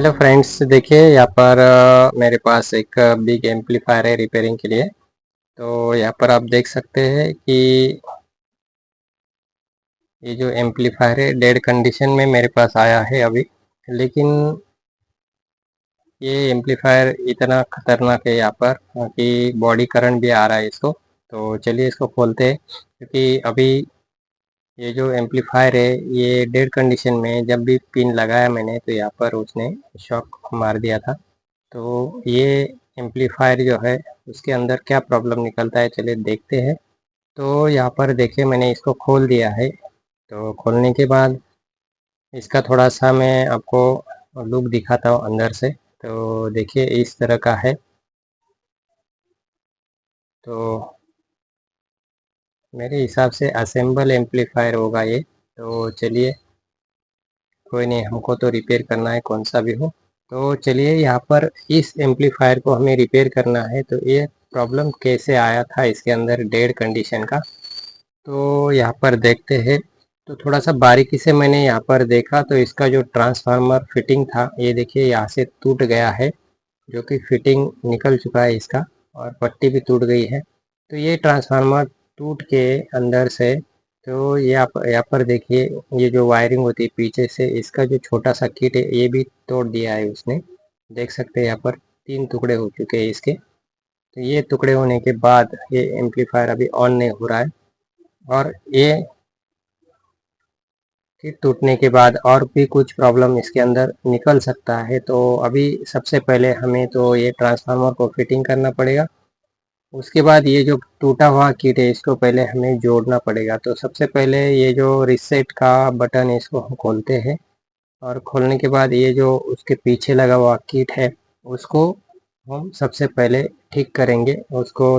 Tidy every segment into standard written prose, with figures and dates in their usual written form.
Hello friends, देखिए यहाँ पर मेरे पास एक बिग एम्पलीफायर है रिपेयरिंग के लिए। तो यहाँ पर आप देख सकते हैं कि ये जो एम्पलीफायर है डेड कंडीशन में मेरे पास आया है अभी। लेकिन ये एम्पलीफायर इतना खतरनाक है यहाँ पर कि बॉडी करंट भी आ रहा है इसको। तो चलिए इसको खोलते हैं, क्योंकि अभी ये जो एम्पलीफायर है ये डेड कंडीशन में है। जब भी पिन लगाया मैंने तो यहाँ पर उसने शॉक मार दिया था। तो ये एम्पलीफायर जो है उसके अंदर क्या प्रॉब्लम निकलता है, चलिए देखते हैं। तो यहाँ पर देखिए मैंने इसको खोल दिया है। तो खोलने के बाद इसका थोड़ा सा मैं आपको लुक दिखाता हूँ अंदर से। तो देखिए इस तरह का है। तो मेरे हिसाब से असेंबल एम्पलीफायर होगा ये। तो चलिए, कोई नहीं, हमको तो रिपेयर करना है कौन सा भी हो। तो चलिए यहाँ पर इस एम्पलीफायर को हमें रिपेयर करना है। तो ये प्रॉब्लम कैसे आया था इसके अंदर डेड कंडीशन का, तो यहाँ पर देखते हैं। तो थोड़ा सा बारीकी से मैंने यहाँ पर देखा तो इसका जो ट्रांसफार्मर फिटिंग था ये देखिए यहाँ से टूट गया है, जो कि फिटिंग निकल चुका है इसका, और पट्टी भी टूट गई है। तो ये ट्रांसफार्मर टूट के अंदर से, तो ये आप यहाँ पर देखिए, ये जो वायरिंग होती है पीछे से, इसका जो छोटा सा किट है ये भी तोड़ दिया है उसने। देख सकते हैं यहाँ पर 3 टुकड़े हो चुके हैं इसके। तो ये टुकड़े होने के बाद ये एम्पलीफायर अभी ऑन नहीं हो रहा है। और ये किट टूटने के बाद और भी कुछ प्रॉब्लम इसके अंदर निकल सकता है। तो अभी सबसे पहले हमें तो ये ट्रांसफार्मर को फिटिंग करना पड़ेगा। उसके बाद ये जो टूटा हुआ किट है इसको पहले हमें जोड़ना पड़ेगा। तो सबसे पहले ये जो रिसेट का बटन है इसको हम खोलते हैं, और खोलने के बाद ये जो उसके पीछे लगा हुआ किट है उसको हम सबसे पहले ठीक करेंगे, उसको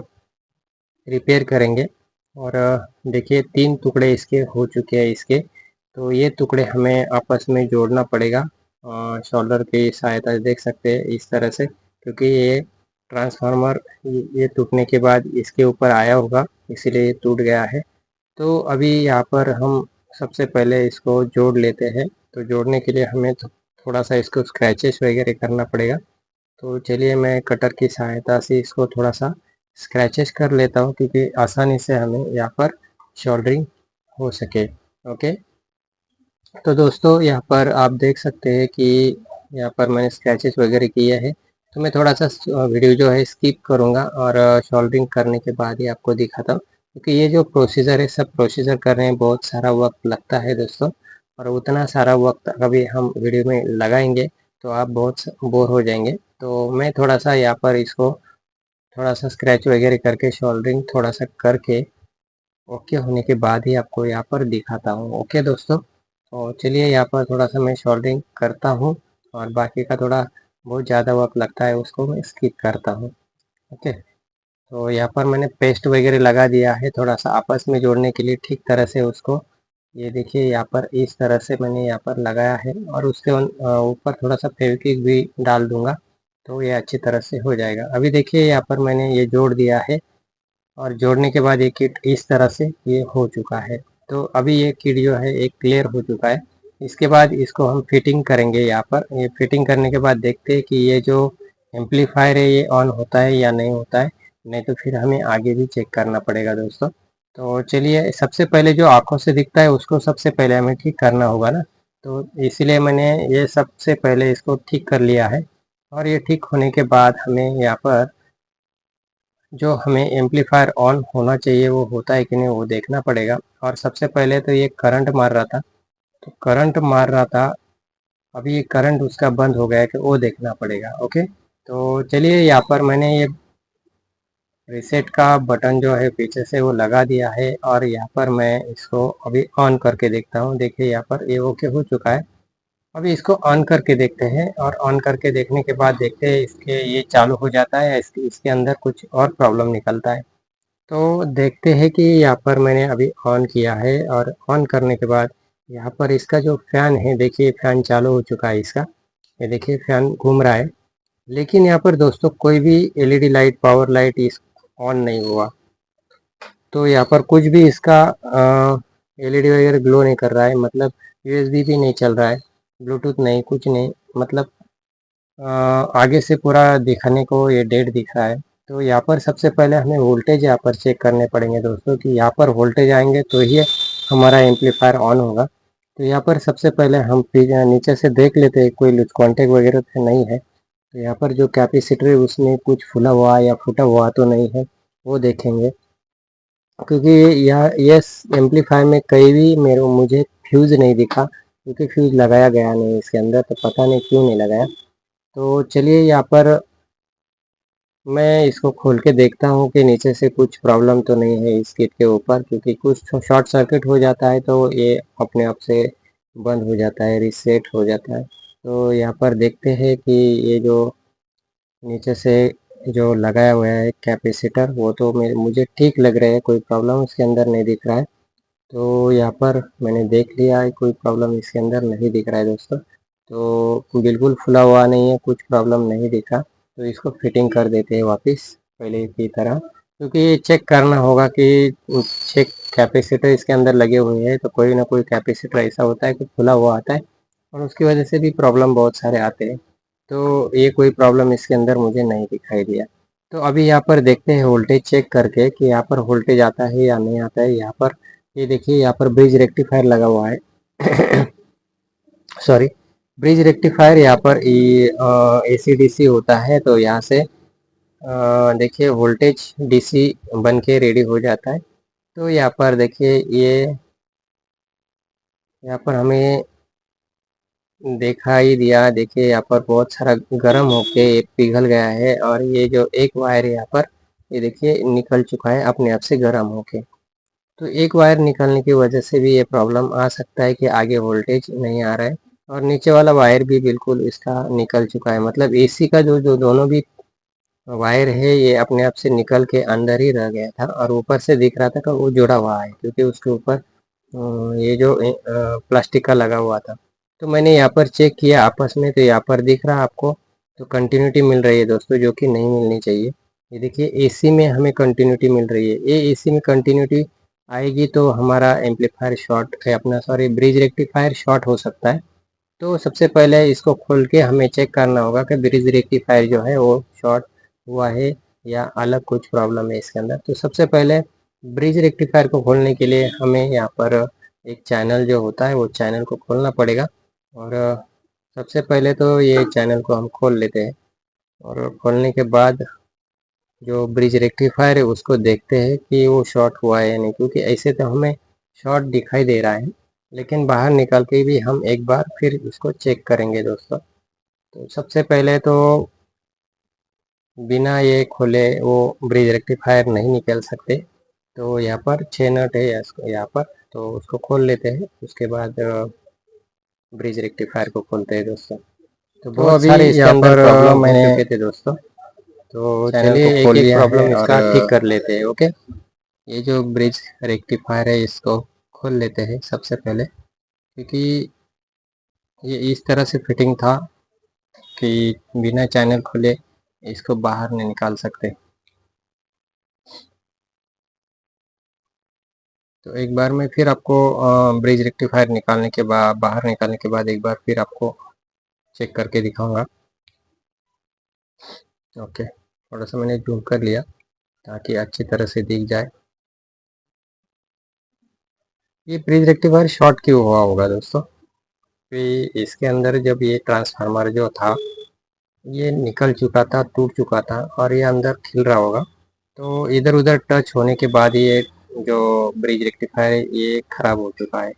रिपेयर करेंगे। और देखिए 3 टुकड़े इसके हो चुके हैं इसके। तो ये टुकड़े हमें आपस में जोड़ना पड़ेगा शोल्डर की सहायता से, देख सकते हैं इस तरह से, क्योंकि ये ट्रांसफार्मर ये टूटने के बाद इसके ऊपर आया होगा, इसीलिए ये टूट गया है। तो अभी यहाँ पर हम सबसे पहले इसको जोड़ लेते हैं। तो जोड़ने के लिए हमें थोड़ा सा इसको स्क्रैचेस वगैरह करना पड़ेगा। तो चलिए मैं कटर की सहायता से इसको थोड़ा सा स्क्रैचेस कर लेता हूँ, क्योंकि आसानी से हमें यहाँ पर सोल्डरिंग हो सके। ओके। तो दोस्तों यहाँ पर आप देख सकते हैं कि यहाँ पर मैंने स्क्रैचेस वगैरह किए हैं। तो मैं थोड़ा सा वीडियो जो है स्किप करूँगा, और सोल्डरिंग करने के बाद ही आपको दिखाता हूँ, क्योंकि ये जो प्रोसीजर है सब प्रोसीजर करने में बहुत सारा वक्त लगता है दोस्तों। और उतना सारा वक्त अभी हम वीडियो में लगाएंगे तो आप बहुत बोर हो जाएंगे। तो मैं थोड़ा सा यहाँ पर इसको थोड़ा सा स्क्रैच वगैरह करके सोल्डरिंग थोड़ा सा करके ओके होने के बाद ही आपको यहाँ पर दिखाता हूँ। ओके दोस्तों, तो चलिए यहाँ पर थोड़ा सा मैं सोल्डरिंग करता हूँ, और बाकी का थोड़ा बहुत ज़्यादा वक्त लगता है उसको मैं स्किप करता हूँ। ओके। तो यहाँ पर मैंने पेस्ट वगैरह लगा दिया है थोड़ा सा आपस में जोड़ने के लिए ठीक तरह से उसको। ये देखिए यहाँ पर इस तरह से मैंने यहाँ पर लगाया है, और उसके ऊपर थोड़ा सा फेविक्विक भी डाल दूंगा, तो ये अच्छी तरह से हो जाएगा। अभी देखिए यहाँ पर मैंने ये जोड़ दिया है, और जोड़ने के बाद ये किट इस तरह से ये हो चुका है। तो अभी ये किट जो है एक क्लियर हो चुका है। इसके बाद इसको हम फिटिंग करेंगे। यहाँ पर ये फिटिंग करने के बाद देखते हैं कि ये जो एम्पलीफायर है ये ऑन होता है या नहीं होता है। नहीं तो फिर हमें आगे भी चेक करना पड़ेगा दोस्तों। तो चलिए, सबसे पहले जो आंखों से दिखता है उसको सबसे पहले हमें ठीक करना होगा ना। तो इसीलिए मैंने ये सबसे पहले इसको ठीक कर लिया है। और ये ठीक होने के बाद हमें यहाँ पर जो हमें एम्पलीफायर ऑन होना चाहिए वो होता है कि नहीं वो देखना पड़ेगा। और सबसे पहले तो ये करंट मार रहा था, तो करंट मार रहा था, अभी ये करंट उसका बंद हो गया है कि वो देखना पड़ेगा। ओके। तो चलिए यहाँ पर मैंने ये रीसेट का बटन जो है पीछे से वो लगा दिया है, और यहाँ पर मैं इसको अभी ऑन करके देखता हूँ। देखिए यहाँ पर ये ओके हो चुका है। अभी इसको ऑन करके देखते हैं, और ऑन करके देखने के बाद देखते हैं इसके ये चालू हो जाता है या इसके अंदर कुछ और प्रॉब्लम निकलता है। तो देखते हैं कि यहाँ पर मैंने अभी ऑन किया है, और ऑन करने के बाद यहाँ पर इसका जो फैन है, देखिए फैन चालू हो चुका है इसका। ये देखिए फैन घूम रहा है। लेकिन यहाँ पर दोस्तों कोई भी एलईडी लाइट, पावर लाइट इस ऑन नहीं हुआ। तो यहाँ पर कुछ भी इसका एलईडी वगैरह ग्लो नहीं कर रहा है, मतलब यूएसबी भी नहीं चल रहा है, ब्लूटूथ नहीं, कुछ नहीं, मतलब आगे से पूरा दिखाने को ये डेट दिख रहा है। तो यहाँ पर सबसे पहले हमें वोल्टेज यहाँ पर चेक करने पड़ेंगे दोस्तों, कि यहाँ पर वोल्टेज आएंगे तो ही हमारा एम्पलीफायर ऑन होगा। तो यहाँ पर सबसे पहले हम नीचे से देख लेते हैं कोई लूज कॉन्टेक्ट वगैरह तो नहीं है। तो यहाँ पर जो कैपेसिटर है उसमें कुछ फूला हुआ या फूटा हुआ तो नहीं है, वो देखेंगे। क्योंकि यह ये एम्पलीफायर में कहीं भी मुझे फ्यूज़ नहीं दिखा, क्योंकि फ्यूज़ लगाया गया नहीं इसके अंदर, तो पता नहीं क्यों नहीं लगाया। तो चलिए यहाँ पर मैं इसको खोल के देखता हूँ कि नीचे से कुछ प्रॉब्लम तो नहीं है इस किट के ऊपर, क्योंकि कुछ शॉर्ट सर्किट हो जाता है तो ये अपने आप से बंद हो जाता है, रीसेट हो जाता है। तो यहाँ पर देखते हैं कि ये जो नीचे से जो लगाया हुआ है कैपेसिटर, वो तो मुझे ठीक लग रहा है, कोई प्रॉब्लम इसके अंदर नहीं दिख रहा है। तो यहाँ पर मैंने देख लिया है, कोई प्रॉब्लम इसके अंदर नहीं दिख रहा है दोस्तों। तो बिल्कुल खुला हुआ नहीं है, कुछ प्रॉब्लम नहीं दिखा। तो इसको फिटिंग कर देते हैं वापस पहले की तरह, क्योंकि ये चेक करना होगा कि चेक कैपेसिटर इसके अंदर लगे हुए हैं, तो कोई ना कोई कैपेसिटर ऐसा होता है कि खुला हुआ आता है, और उसकी वजह से भी प्रॉब्लम बहुत सारे आते हैं। तो ये कोई प्रॉब्लम इसके अंदर मुझे नहीं दिखाई दिया। तो अभी यहाँ पर देखते हैं वोल्टेज चेक करके कि यहाँ पर वोल्टेज आता है या नहीं आता है। यहाँ पर ये देखिए, यहाँ पर ब्रिज रेक्टिफायर लगा हुआ है। सॉरी, ब्रिज रेक्टिफायर यहाँ पर एसी डीसी होता है, तो यहाँ से देखिए वोल्टेज डीसी बन के रेडी हो जाता है। तो यहाँ पर देखिए, ये यहाँ पर हमें दिखाई दिया, देखिए यहाँ पर बहुत सारा गर्म होके ये पिघल गया है, और ये जो एक वायर यहाँ पर ये देखिए निकल चुका है अपने आप से गर्म होके। तो एक वायर निकलने की वजह से भी ये प्रॉब्लम आ सकता है कि आगे वोल्टेज नहीं आ रहा है, और नीचे वाला वायर भी बिल्कुल इसका निकल चुका है। मतलब एसी का जो जो दोनों भी वायर है ये अपने आप से निकल के अंदर ही रह गया था, और ऊपर से दिख रहा था कि वो जुड़ा हुआ है, क्योंकि उसके ऊपर ये जो प्लास्टिक का लगा हुआ था। तो मैंने यहाँ पर चेक किया आपस में, तो यहाँ पर दिख रहा आपको, तो कंटिन्यूटी मिल रही है दोस्तों, जो कि नहीं मिलनी चाहिए। ये देखिए एसी में हमें कंटिन्यूटी मिल रही है, ये एसी में कंटिन्यूटी आएगी तो हमारा एम्पलीफायर शॉर्ट है, अपना सॉरी ब्रिज रेक्टिफायर शॉर्ट हो सकता है। तो सबसे पहले इसको खोल के हमें चेक करना होगा कि ब्रिज रेक्टिफायर जो है वो शॉर्ट हुआ है या अलग कुछ प्रॉब्लम है इसके अंदर। तो सबसे पहले ब्रिज रेक्टिफायर को खोलने के लिए हमें यहाँ पर एक चैनल जो होता है वो चैनल को खोलना पड़ेगा। और सबसे पहले तो ये चैनल को हम खोल लेते हैं, और खोलने के बाद जो ब्रिज रेक्टिफायर है उसको देखते हैं कि वो शॉर्ट हुआ है या नहीं, क्योंकि ऐसे तो हमें शॉर्ट दिखाई दे रहा है, लेकिन बाहर निकाल के भी हम एक बार फिर उसको चेक करेंगे दोस्तों। तो सबसे पहले तो बिना ये खोले वो ब्रिज रेक्टिफायर नहीं निकल सकते। तो यहाँ पर 6 नट है यहाँ पर, तो उसको खोल लेते हैं, उसके बाद ब्रिज रेक्टिफायर को खोलते हैं दोस्तों। तो बहुत अभी सारे इसके यहाँ अंदर पर प्रॉब्लम हो मैंने चुके थे दोस्तों। तो चैनल चलिए को एक खोल एक लिया है प्रॉब्लम और इसका ठीक कर लेते हैं। ओके, ये जो ब्रिज रेक्टिफायर है इसको खोल लेते हैं सबसे पहले, क्योंकि ये इस तरह से फिटिंग था कि बिना चैनल खोले इसको बाहर नहीं निकाल सकते। तो एक बार मैं फिर आपको ब्रिज रेक्टिफायर निकालने के बाद, बाहर निकालने के बाद एक बार फिर आपको चेक करके दिखाऊंगा। ओके, थोड़ा सा मैंने जूम कर लिया ताकि अच्छी तरह से दिख जाए। ये ब्रिज रेक्टिफायर शॉर्ट क्यों हुआ होगा दोस्तों? कि इसके अंदर जब ये ट्रांसफार्मर जो था ये निकल चुका था, टूट चुका था, और ये अंदर खिल रहा होगा। तो इधर उधर टच होने के बाद ये जो ब्रिज रेक्टिफायर है ये खराब हो चुका है,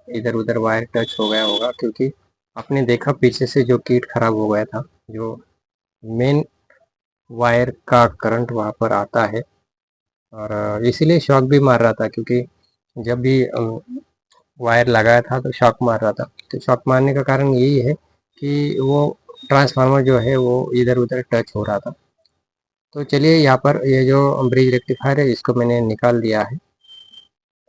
इधर उधर वायर टच हो गया होगा, क्योंकि आपने देखा पीछे से जो किट खराब हो गया था, जो मेन वायर का करंट वहाँ पर आता है, और इसीलिए शॉक भी मार रहा था, क्योंकि जब भी वायर लगाया था तो शॉक मार रहा था। तो शॉक मारने का कारण यही है कि वो ट्रांसफार्मर जो है वो इधर उधर टच हो रहा था। तो चलिए यहाँ पर ये जो ब्रिज रेक्टिफायर है इसको मैंने निकाल दिया है,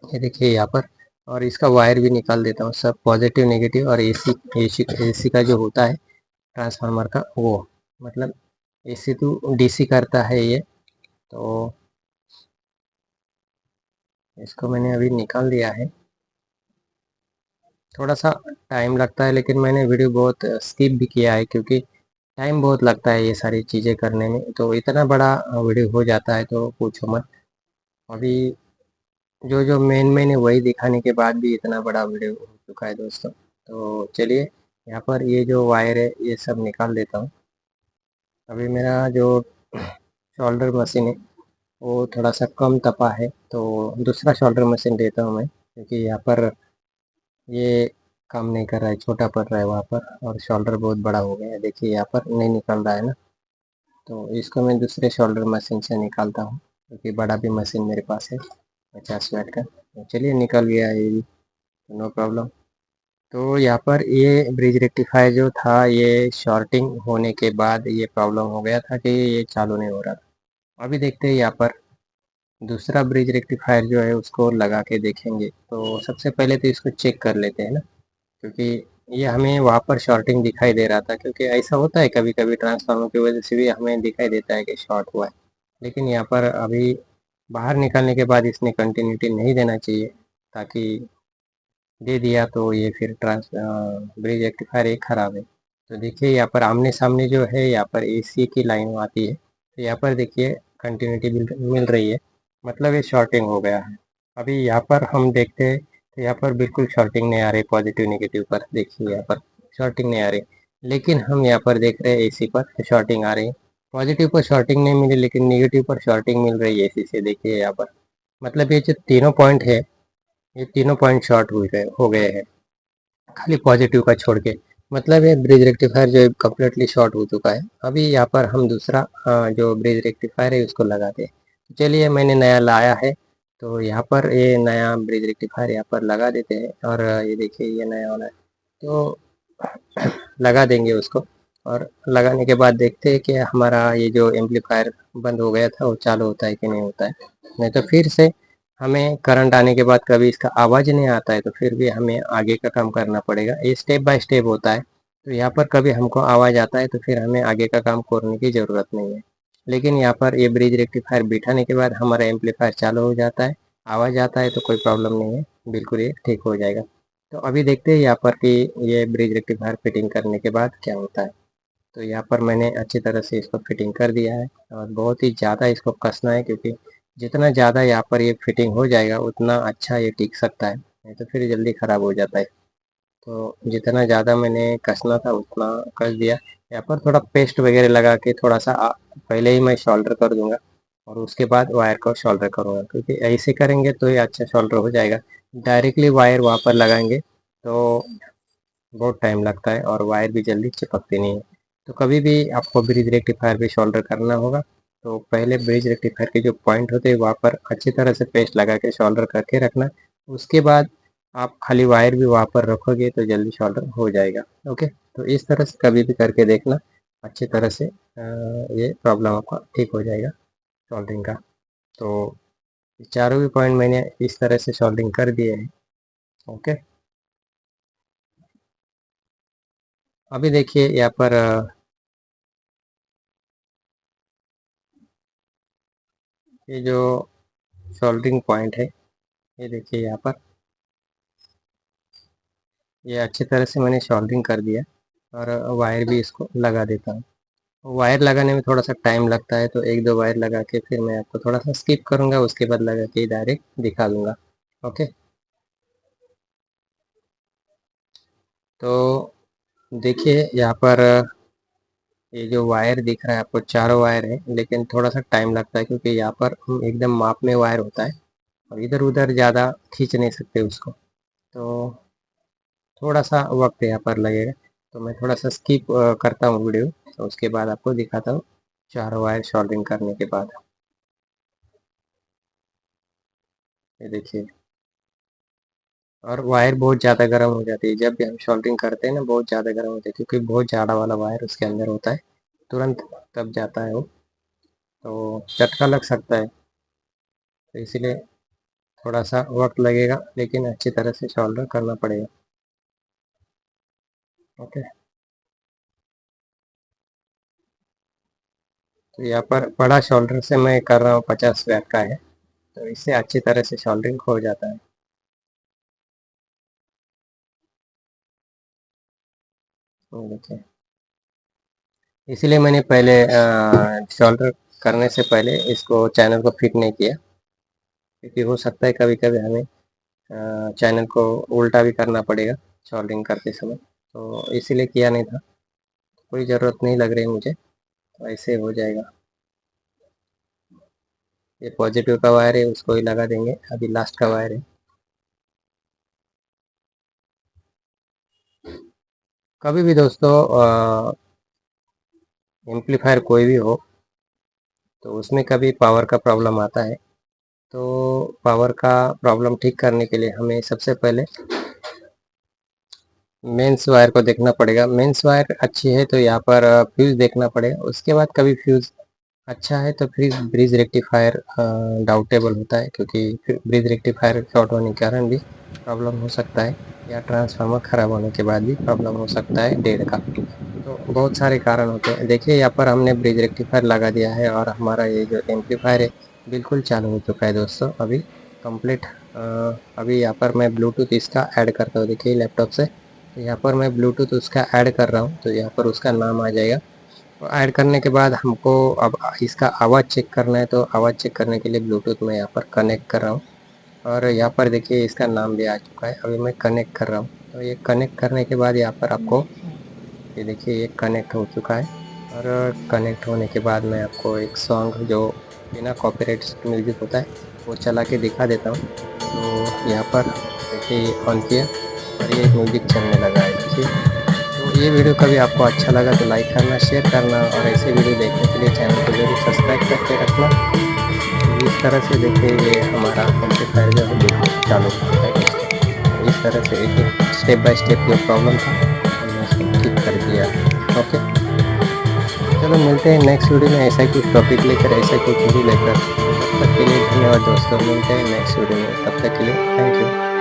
ये देखिए यहाँ पर। और इसका वायर भी निकाल देता हूँ, सब पॉजिटिव नेगेटिव, और एसी एसी एसी का जो होता है ट्रांसफार्मर का, वो मतलब एसी टू डीसी करता है ये। तो इसको मैंने अभी निकाल दिया है। थोड़ा सा टाइम लगता है, लेकिन मैंने वीडियो बहुत स्किप भी किया है, क्योंकि टाइम बहुत लगता है ये सारी चीज़ें करने में, तो इतना बड़ा वीडियो हो जाता है तो पूछो मत। अभी जो जो मेन मेन है वही दिखाने के बाद भी इतना बड़ा वीडियो हो चुका है दोस्तों। तो चलिए यहाँ पर ये जो वायर है ये सब निकाल देता हूँ। अभी मेरा जो शोल्डर मशीन है वो थोड़ा सा कम तपा है, तो दूसरा शोल्डर मशीन देता हूँ मैं, क्योंकि यहाँ पर ये काम नहीं कर रहा है, छोटा पड़ रहा है वहाँ पर, और शोल्डर बहुत बड़ा हो गया है। देखिए यहाँ पर नहीं निकल रहा है ना, तो इसको मैं दूसरे शोल्डर मशीन से निकालता हूँ, क्योंकि बड़ा भी मशीन मेरे पास है 50 वाट का। तो चलिए निकल गया ये भी, नो प्रॉब्लम। तो यहाँ पर ये ब्रिज रेक्टिफायर जो था ये शॉर्टिंग होने के बाद ये प्रॉब्लम हो गया था कि ये चालू नहीं हो रहा था। अभी देखते हैं यहाँ पर दूसरा ब्रिज रेक्टिफायर जो है उसको लगा के देखेंगे। तो सबसे पहले तो इसको चेक कर लेते हैं ना, क्योंकि ये हमें वहाँ पर शॉर्टिंग दिखाई दे रहा था, क्योंकि ऐसा होता है कभी कभी ट्रांसफार्मर की वजह से भी हमें दिखाई देता है कि शॉर्ट हुआ है। लेकिन यहाँ पर अभी बाहर निकालने के बाद इसने कंटिन्यूटी नहीं देना चाहिए, ताकि दे दिया तो ये फिर ब्रिज रेक्टिफायर एक ख़राब है। तो देखिए यहाँ पर आमने सामने जो है यहाँ पर एसी की लाइन आती है, तो यहाँ पर देखिए कंटिन्यूटी मिल रही है, मतलब ये शॉर्टिंग हो गया है। अभी यहाँ पर हम देखते हैं तो यहाँ पर बिल्कुल शॉर्टिंग नहीं आ रही, पॉजिटिव नेगेटिव पर देखिए यहाँ पर शॉर्टिंग नहीं आ रही। लेकिन हम यहाँ पर देख रहे हैं एसी पर शॉर्टिंग आ रही है। पॉजिटिव पर शॉर्टिंग नहीं मिली, लेकिन नेगेटिव पर शॉर्टिंग मिल रही है एसी से, देखिए यहाँ पर। मतलब ये जो तीनों पॉइंट है ये तीनों पॉइंट शॉर्ट हो गए हैं, खाली पॉजिटिव का छोड़ के। मतलब ये ब्रिज रेक्टिफायर जो है कम्प्लीटली शॉर्ट हो चुका है। अभी यहाँ पर हम दूसरा जो ब्रिज रेक्टिफायर है उसको लगाते हैं। तो चलिए मैंने नया लाया है, तो यहाँ पर ये नया ब्रिज रेक्टिफायर यहाँ पर लगा देते हैं, और ये देखिए ये नया वाला है, तो लगा देंगे उसको। और लगाने के बाद देखते हैं कि हमारा ये जो एम्पलीफायर बंद हो गया था वो चालू होता है कि नहीं होता है। नहीं तो फिर से हमें करंट आने के बाद कभी इसका आवाज़ नहीं आता है, तो फिर भी हमें आगे का काम करना पड़ेगा। ये स्टेप बाय स्टेप होता है, तो यहाँ पर कभी हमको आवाज़ आता है तो फिर हमें आगे का काम करने की ज़रूरत नहीं है। लेकिन यहाँ पर ये ब्रिज रेक्टिफायर बिठाने के बाद हमारा एम्पलीफायर चालू हो जाता है, आवाज़ आता है तो कोई प्रॉब्लम नहीं है, बिल्कुल ये ठीक हो जाएगा। तो अभी देखते हैं यहाँ पर कि ये ब्रिज रेक्टिफायर फिटिंग करने के बाद क्या होता है। तो यहाँ पर मैंने अच्छी तरह से इसको फिटिंग कर दिया है, और बहुत ही ज़्यादा इसको कसना है, क्योंकि जितना ज़्यादा यहाँ पर ये फिटिंग हो जाएगा उतना अच्छा ये टिक सकता है, नहीं तो फिर जल्दी ख़राब हो जाता है। तो जितना ज़्यादा मैंने कसना था उतना कस दिया। यहाँ पर थोड़ा पेस्ट वगैरह लगा के थोड़ा सा पहले ही मैं शोल्डर कर दूंगा, और उसके बाद वायर को शोल्डर करूँगा, क्योंकि ऐसे करेंगे तो ये अच्छा शोल्डर हो जाएगा। डायरेक्टली वायर वहाँ पर लगाएंगे तो बहुत टाइम लगता है, और वायर भी जल्दी चिपकती नहीं है। तो कभी भी आपको ब्रिज रेक्टिफायर पे शोल्डर करना होगा, तो पहले ब्रिज रेक्टिफायर के जो पॉइंट होते हैं वहाँ पर अच्छी तरह से पेस्ट लगा के शोल्डर करके रखना। उसके बाद आप खाली वायर भी वहाँ पर रखोगे तो जल्दी शोल्डर हो जाएगा। ओके, तो इस तरह से कभी भी करके देखना, अच्छी तरह से ये प्रॉब्लम आपका ठीक हो जाएगा सोल्डरिंग का। तो चारों भी पॉइंट मैंने इस तरह से सोल्डरिंग कर दिए हैं। ओके, अभी देखिए यहाँ पर ये जो सोल्डरिंग पॉइंट है ये देखिए यहाँ पर, ये अच्छी तरह से मैंने सोल्डरिंग कर दिया, और वायर भी इसको लगा देता हूँ। वायर लगाने में थोड़ा सा टाइम लगता है, तो एक दो वायर लगा के फिर मैं आपको थोड़ा सा स्किप करूँगा, उसके बाद लगा के डायरेक्ट दिखा दूँगा। ओके, तो देखिए यहाँ पर ये जो वायर दिख रहा है आपको चारों वायर है, लेकिन थोड़ा सा टाइम लगता है, क्योंकि यहाँ पर हम एकदम माप में वायर होता है, और इधर उधर ज़्यादा खींच नहीं सकते उसको, तो थोड़ा सा वक्त यहाँ पर लगेगा। तो मैं थोड़ा सा स्किप करता हूँ वीडियो, तो उसके बाद आपको दिखाता हूँ चारों वायर सोल्डरिंग करने के बाद। ये देखिए, और वायर बहुत ज़्यादा गर्म हो जाती है जब भी हम सोल्डरिंग करते हैं ना, बहुत ज़्यादा गर्म होती है, क्योंकि बहुत ज़्यादा वाला वायर उसके अंदर होता है, तुरंत तब जाता है वो, तो झटका लग सकता है। तो इसीलिए थोड़ा सा वक्त लगेगा, लेकिन अच्छी तरह से सोल्डर करना पड़ेगा। ओके, तो यहाँ पर बड़ा शोल्डर से मैं कर रहा हूँ 50 वाट का है, तो इससे अच्छी तरह से सोल्डरिंग हो जाता है। देखिए इसीलिए मैंने पहले सोल्डर करने से पहले इसको चैनल को फिट नहीं किया, क्योंकि हो सकता है कभी कभी हमें चैनल को उल्टा भी करना पड़ेगा सोल्डरिंग करते समय, तो इसीलिए किया नहीं था। कोई ज़रूरत नहीं लग रही मुझे, तो ऐसे हो जाएगा। ये पॉजिटिव का वायर है, उसको ही लगा देंगे, अभी लास्ट का वायर है। कभी भी दोस्तों एम्पलीफायर कोई भी हो तो उसमें कभी पावर का प्रॉब्लम आता है, तो पावर का प्रॉब्लम ठीक करने के लिए हमें सबसे पहले मेंस वायर को देखना पड़ेगा। मेंस वायर अच्छी है तो यहाँ पर फ्यूज़ देखना पड़ेगा। उसके बाद कभी फ्यूज़ अच्छा है तो फिर ब्रिज रेक्टिफायर डाउटेबल होता है, क्योंकि फिर ब्रिज रेक्टिफायर शॉर्ट होने के कारण भी प्रॉब्लम हो सकता है, या ट्रांसफार्मर ख़राब होने के बाद भी प्रॉब्लम हो सकता है डेढ़ का। तो बहुत सारे कारण होते हैं। देखिए यहाँ पर हमने ब्रिज रेक्टिफायर लगा दिया है और हमारा ये जो एम्पलीफायर है बिल्कुल चालू हो चुका है दोस्तों, अभी कंप्लीट। अभी यहाँ पर मैं ब्लूटूथ इसका ऐड करता हूँ, देखिए लैपटॉप से। तो यहाँ पर मैं ब्लूटूथ उसका ऐड कर रहा हूँ, तो यहाँ पर उसका नाम आ जाएगा। तो ऐड करने के बाद हमको अब इसका आवाज़ चेक करना है, तो आवाज़ चेक करने के लिए ब्लूटूथ मैं यहाँ पर कनेक्ट कर रहा हूँ, और यहाँ पर देखिए इसका नाम भी आ चुका है। अभी मैं कनेक्ट कर रहा हूँ, तो ये कनेक्ट करने के बाद यहाँ पर आपको ये देखिए ये कनेक्ट हो चुका है। और कनेक्ट होने के बाद मैं आपको एक सॉन्ग जो बिना कॉपीराइट म्यूजिक होता है वो चला के दिखा देता हूँ। तो यहाँ पर देखिए ये ऑन किया और ये म्यूजिक चलने लगा है, देखिए। तो ये वीडियो कभी आपको अच्छा लगा तो लाइक करना, शेयर करना, और ऐसे वीडियो देखने के लिए चैनल को जरूर सब्सक्राइब करके रखना। तो इस तरह से देखिए ये हमारा एम्पलीफायर जो है बिल्कुल चालू होता है दोस्तों। तो इस तरह से एक एक स्टेप बाय स्टेप जो प्रॉब्लम था हमने उसको ठीक कर दिया। ओके, चलो मिलते हैं नेक्स्ट वीडियो में ऐसा ही कुछ टॉपिक लेकर, ऐसा ही कुछ वीडियो लेकर। तब तक के लिए धन्यवाद दोस्तों, मिलते हैं नेक्स्ट वीडियो में, तब तक के लिए थैंक यू।